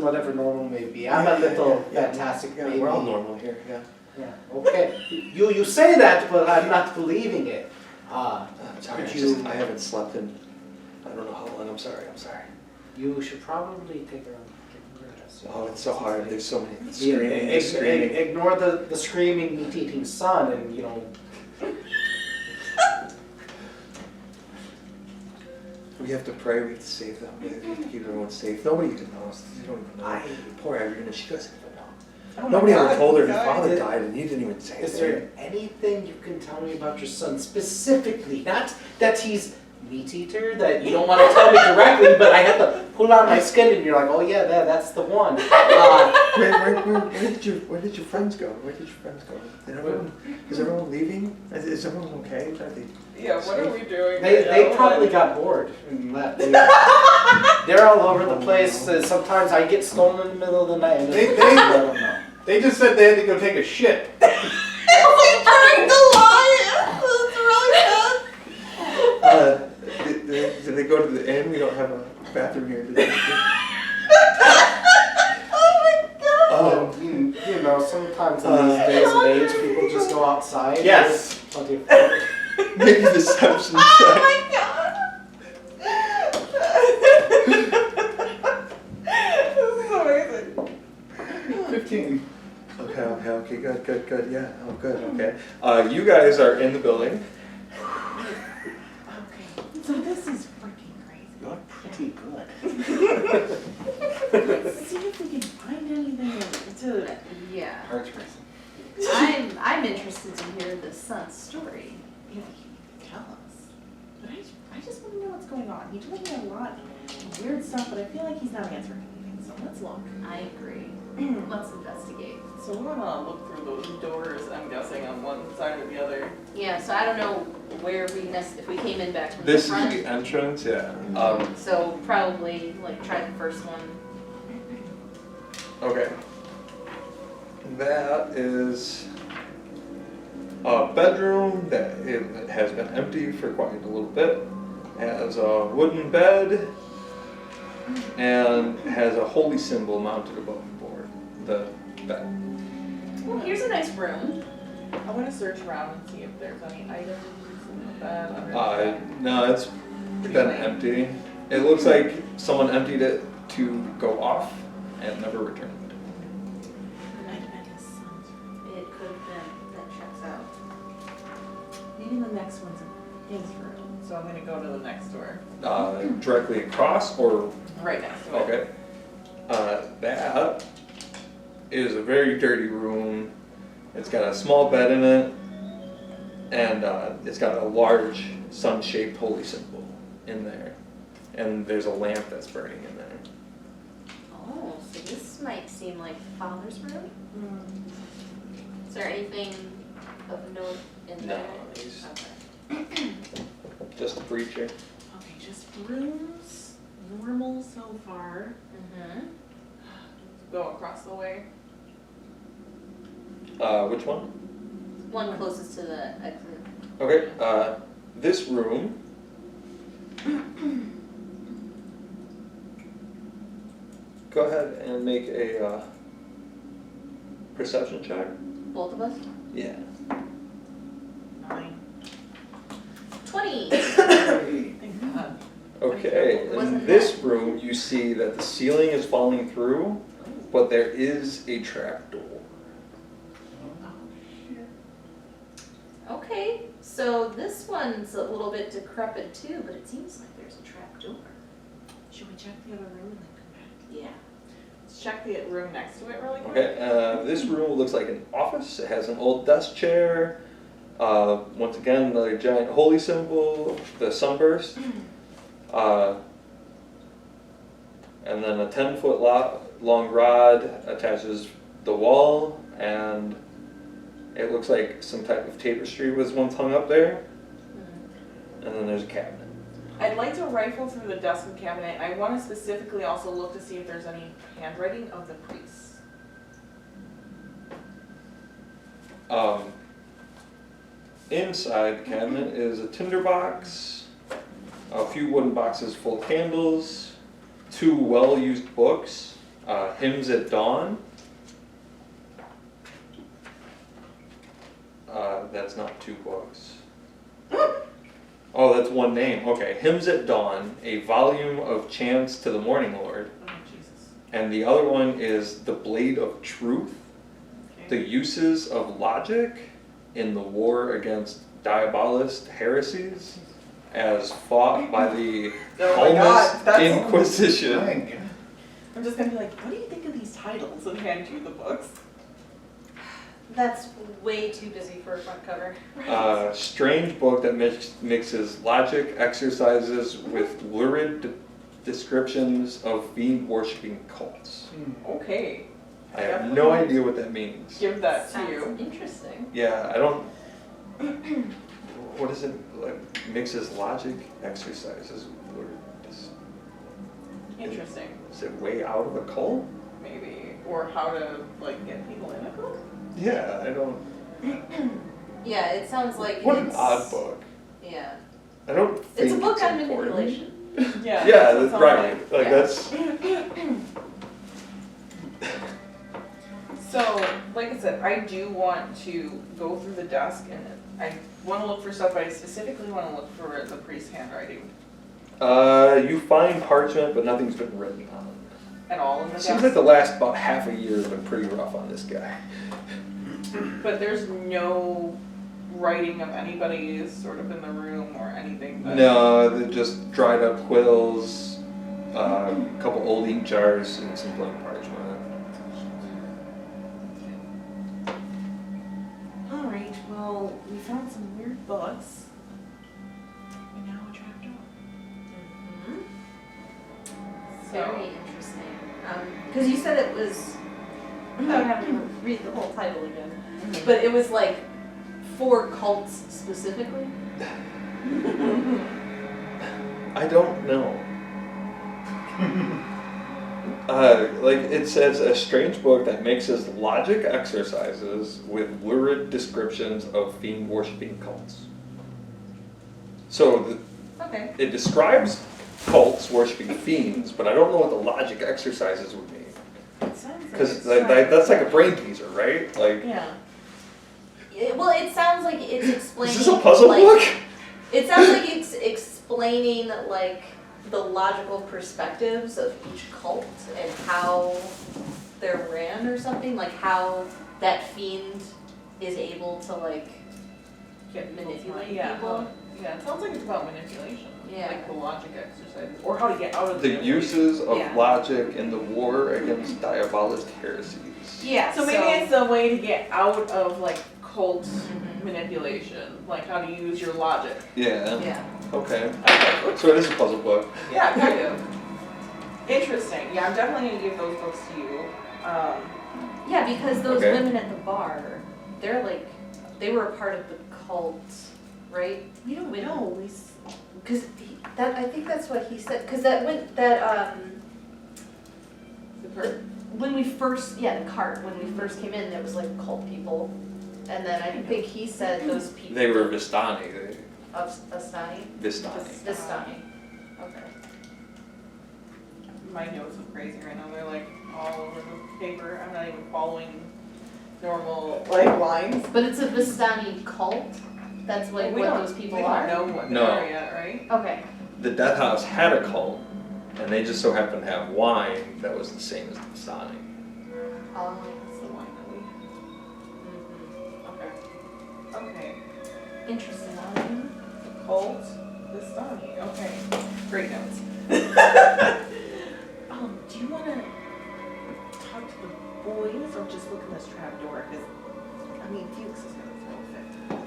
whatever normal may be. I'm a little fantastic Yeah, baby. we're all normal here, yeah. Yeah, okay. You say that, but I'm not believing it. Sorry, I haven't slept in, I don't know how long, I'm sorry. You should probably take a rest. Oh, it's so hard, there's so many Yeah, screaming. ignore the screaming, meat-eating sun and, We have to pray, we have to save them, we have to keep everyone safe. Nobody even knows, they don't even know. Poor Irina, she doesn't even know. Oh Nobody my ever God, told her he his died. father died and he didn't even say Is it. there anything you can tell me about your son specifically? Not that he's meat eater, that you don't want to tell me directly, but I have to pull out my skin and you're like, oh yeah, that's the one. Where did your friends go? Is everyone leaving? Is everyone okay? Yeah, what are we doing? They probably got bored and left. They're all over the place. Sometimes I get stolen in the middle of the night. And I don't know. They just said they had to go take a shit. We burned the lion! That's really bad. Did they go to the inn? We don't have a bathroom here. Did they? Oh You know, sometimes in these days and age, people just go outside. Yes. There's plenty of fun. Make a deception check. Oh my god! This is amazing. 15. Okay, good, yeah, oh, good, okay. You guys are in the building. Okay, so this is freaking crazy. You're pretty good. Let's see if we can find anything to. Yeah. Heart's racing. I'm interested to hear the son's story. You know, he can tell us. But I just want to know what's going on. He told me a lot of weird stuff, but I feel like he's not answering anything. So let's look. I agree. Let's investigate. So we're gonna look through those doors, I'm guessing, on one side or the other. Yeah, so I don't know where if we came in back from This the is front. the entrance, yeah. So probably like try the first one. Okay. That is a bedroom that it has been empty for quite a little bit. Has a wooden bed and has a holy symbol mounted above the bed. Well, here's a nice room. I want to search around and see if there's any items in the bed. under the bed. No, it's been empty. It looks like someone emptied it to go off and never returned. It might have been his son's room. It could have been. That checks out. Maybe the next one's his room. So I'm gonna go to the next door. Directly across or Right next to it. okay. That is a very dirty room. It's got a small bed in it, and it's got a large sun-shaped holy symbol in there. And there's a lamp that's burning in there. Oh, so this might seem like father's room? Is there anything of note in No, there? he's Okay. just a preacher. Okay, just rooms. Normal so far. Mm-hmm. Go across the way. Which one? One closest to the exit. Okay, this room go ahead and make a perception check. Both of us? Yeah. 9. 20! Thank God. Okay, in this room you see that the ceiling is falling through, but there is a trap door. Okay, so this one's a little bit decrepit too, but it seems like there's a trap door. Should we check the other room and then come back? Yeah. Let's check the room next to it really quick. Okay, this room looks like an office. It has an old desk chair. Once again, the giant holy symbol, the sunburst. And then a 10-foot long rod attaches the wall, and it looks like some type of tapestry was once hung up there. And then there's a cabinet. I'd like to rifle through the desk and cabinet. I want to specifically also look to see if there's any handwriting of the priests. Inside the cabinet is a tinder box, a few wooden boxes full of candles, 2 well-used books, Hymns at Dawn. That's not 2 books. Oh, that's one name. Okay, Hymns at Dawn, a volume of chants to the Morning Lord. Oh, Jesus. And the other one is The Blade of Truth, the Okay. uses of logic in the war against diabolist heresies as fought by the Oh my God, Palmist that's- Inquisition. My God. I'm just gonna be like, what do you think of these titles, and hand you the books? That's way too busy for a front cover. Strange book that mixes logic exercises with lurid descriptions of fiend-worshipping cults. Okay. I have no idea what that means. Give that to Sounds you. interesting. Yeah, I don't. What is it? Like mixes logic exercises with lurid. Interesting. Is it way out of a cult? Maybe. Or how to, like, get people in a cult? Yeah, I don't. Yeah, it sounds like What an it's- odd book. Yeah. I don't think It's a book on important. manipulation. Yeah. Yeah, what it that's sounds right. Like Yeah. that's. So, like I said, I do want to go through the desk, and I want to look for stuff, but I specifically want to look for the priest's handwriting. You find parchment, but nothing's been written on. At all in the Seems desk. like the last about half a year has been pretty rough on this guy. But there's no writing of anybody sort of in the room or anything. That, No, they're just dried up quills, a couple old ink jars, and some blank parchment. Alright, well, we found some weird books. And now a trapdoor. Mhm. So, Very interesting. Because you said it was, I'm having to read the whole title again, but it was like for cults specifically? I don't know. Like it says, a strange book that mixes logic exercises with lurid descriptions of fiend-worshipping cults. So Okay. it describes cults worshipping fiends, but I don't know what the logic exercises would mean. it sounds like Because it's that's like a brain teaser, right? Like, Yeah. Well, it sounds like it's explaining. is this a puzzle like, book? It sounds like it's explaining like the logical perspectives of each cult and how they're ran or something, like how that fiend is able to like Get people's manipulate mind. Yeah, people. how- yeah, it sounds like it's about manipulation. Yeah. Like the logic exercises. Or how to get out of The uses of Yeah. logic in the war against diabolist heresies. Yeah. So maybe it's a way to get out of like cult Mhm. manipulation. Like how to use your logic. Yeah. Yeah. Okay. Okay. So it is a puzzle book. Yeah, kind of. Interesting. Yeah, I'm definitely gonna give those books to you. Yeah, because those Okay. women at the bar, they're like, they were a part of the cult, right? We don't know. Because that, I think that's what he said, because that went, that, when we first, the cart, when we first came in, there was like cult people. And then I think he said those people. They were Vistani. Of Astani? Vistani. Vistani. Okay. My notes are crazy right now. They're like all over the paper. I'm not even following normal like lines. But it's a Vistani cult? That's like we what don't, those people we are? don't know what they No. are yet, right? Okay. The Death House had a cult, and they just so happened to have wine that was the same as the Vistani. That's the one that we. Mhm. Okay. Okay. Interesting. Cult Vistani. Okay. Great notes. Do you want to talk to the boys or just look in this trap door? Because I mean, Felix is gonna throw a fit.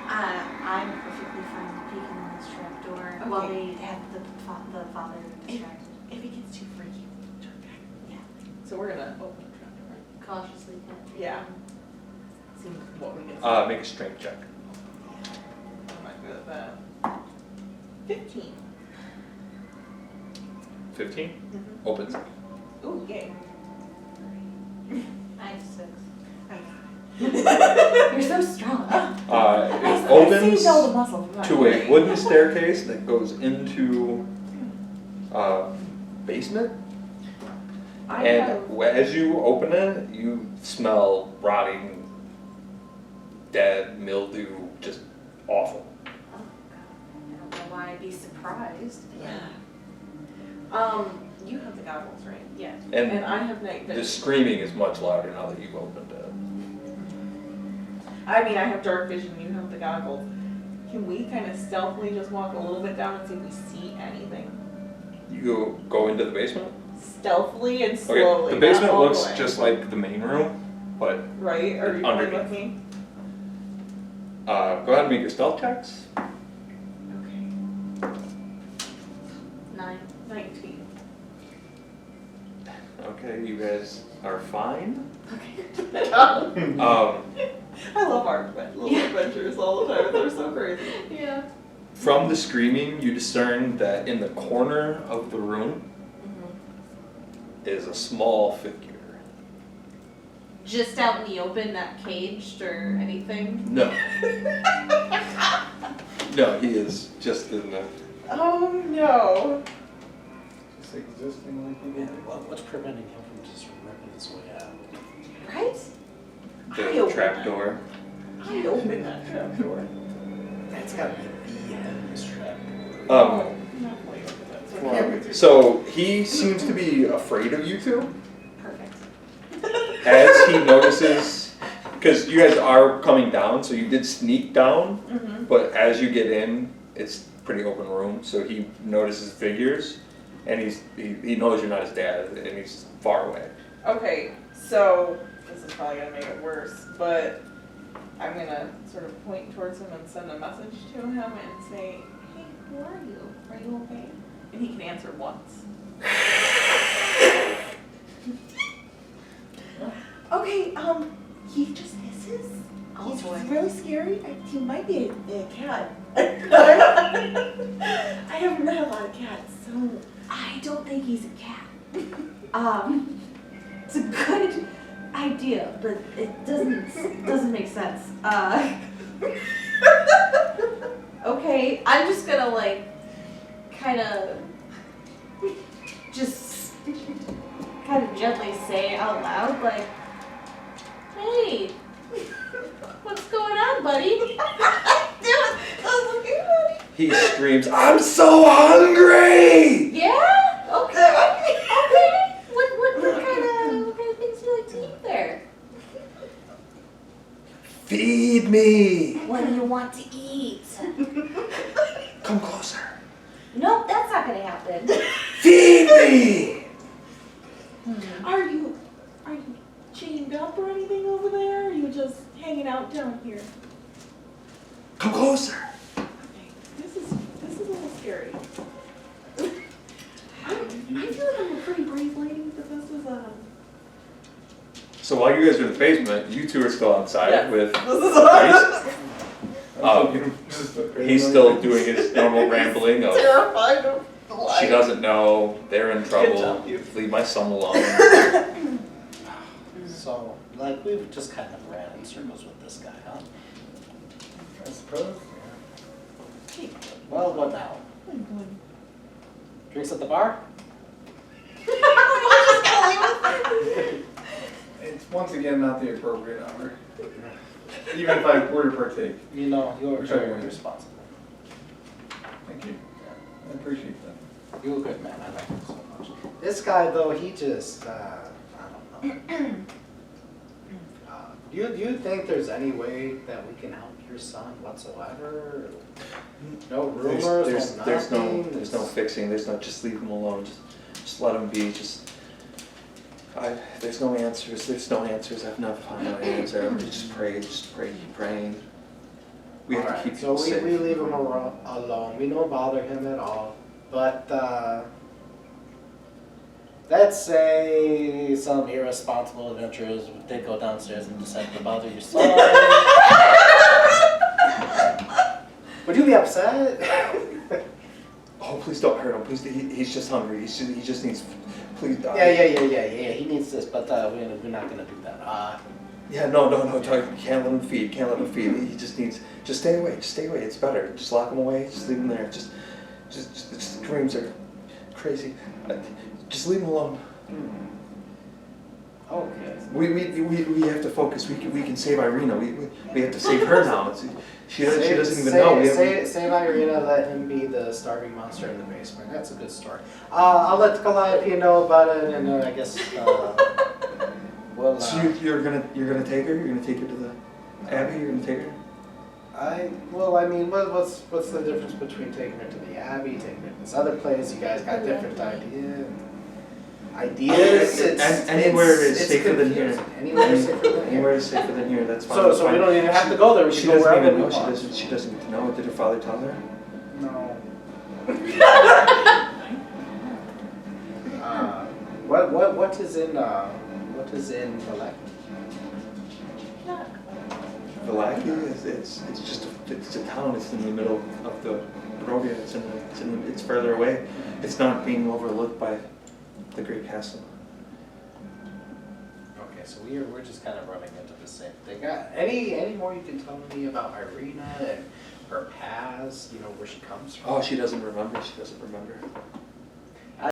I'm perfectly fine peeking in this trap door while they have the father distracted. If it gets too freaky, turn back. Yeah. So we're gonna open the trap door. Cautiously. Yeah. See what we can. Make a strength check. I'm not good at that. 15. 15? Mm-hmm. Opens. Ooh, yay. I have 6. I You're so strong. It saved all the opens muscle from that. to a wooden staircase that goes into basement. And as you open it, you smell rotting, dead, mildew, just awful. Oh, God. I don't know why I'd be surprised. Yeah. You have the goggles, right? Yeah, And and I have night the vision. screaming is much louder now that you've opened it. I mean, I have dark vision, you have the goggles. Can we kind of stealthily just walk a little bit down and see if we see anything? You go into the basement? Stealthily and slowly. Okay, the basement not all looks the way. just like the main room, but Right, are you going with underneath. me? go ahead and make your stealth checks. Okay, 9. 19. Okay, you guys are fine. Okay. I love our little adventures all the time, they're so crazy. Yeah. From the screaming, you discern that in the corner of the room is a small figure. Just out in the open, not caged or anything? No. No, he is just in the. Oh no. Just existing like people. Yeah, what's preventing him from just ripping his way out? Right? I opened trap that. door. I opened that trap door. That's gotta be the heaviest trap. Not quite open that, so it can't be- So he seems to be afraid of you two Perfect. as he notices, because you guys are coming down, so you did sneak down, but as you get in, it's a pretty open room, so he notices figures, and he knows you're not his dad, and he's far away. Okay, so this is probably gonna make it worse, but I'm gonna sort of point towards him and send a message to him and say, hey, who are you? Are you okay? And he can answer once. Okay, he just hisses. Oh, He's boy. really scary. He might be a cat. I haven't met a lot of cats, so I don't think he's a cat. It's a good idea, but it doesn't make sense. Okay, I'm just gonna like kind of gently say out loud like, "Hey, what's going on, buddy?" He screams, "I'm so hungry!" Yeah? Okay. Okay. What kind of things do you like to eat there? Feed me! What do you want to eat? Come closer. Nope, that's not gonna happen. Feed me! Are you chained up or anything over there? Or are you just hanging out down here? Come closer. Okay, this is a little scary. I feel like I'm a pretty brave lady, but this is So while you guys are in the basement, you two are still outside Yes. with this is Grace. He's still doing his normal rambling of terrified of life. she doesn't know, they're in trouble, job, you. leave my son alone. So, like, we've just kind of ran in circles with this guy, huh? I suppose. Yeah. Well, what now? Drinks at the bar? It's once again not the appropriate hour. Even if I were to partake. You know, you're Okay. very responsible. Thank you. I appreciate that. You're a good man. I like you so much. This guy, though, he just, I don't know. Do you think there's any way that we can help your son whatsoever? No rumors, There's no no nothing? fixing, just leave him alone, just let him be, there's no answers, I've never found an answer, just pray, keep praying. We have to Alright, keep so him safe. we leave him alone, we don't bother him at all, but, let's say some irresponsible adventurers did go downstairs and decided to bother your son. Would you be upset? Oh, please don't hurt him, please, he's just hungry, he just needs, please. Yeah, he needs this, but we're not gonna do that. Yeah, no, can't let him feed, he just needs, just stay away, it's better, just lock him away, just leave him there, just the dreams are crazy, just leave him alone. We have to focus. We can save Irina. We have to save her now. She doesn't even know. Save Irina, let him be the starving monster in the basement. That's a good story. I'll let Calliope know about it, and I guess we'll. So you're gonna take her? You're gonna take her to the Abbey? You're gonna take her? I mean, what's the difference between taking her to the Abbey, taking her to this other place? You guys got different ideas. Anywhere is safer than here. Anywhere is safer than here. Anywhere is safer than here. That's fine. So we don't even have to go there. We She can go doesn't wherever even we know. want. She doesn't know. Did her father tell her? No. What is in Valaki? Valaki it's a town. It's in the middle of the Barovia. It's further away. It's not being overlooked by the great castle. Okay, so we're just kind of running into the same thing. Any more you can tell me about Irina and her past? You know, where she comes from? Oh, she doesn't remember. She doesn't remember.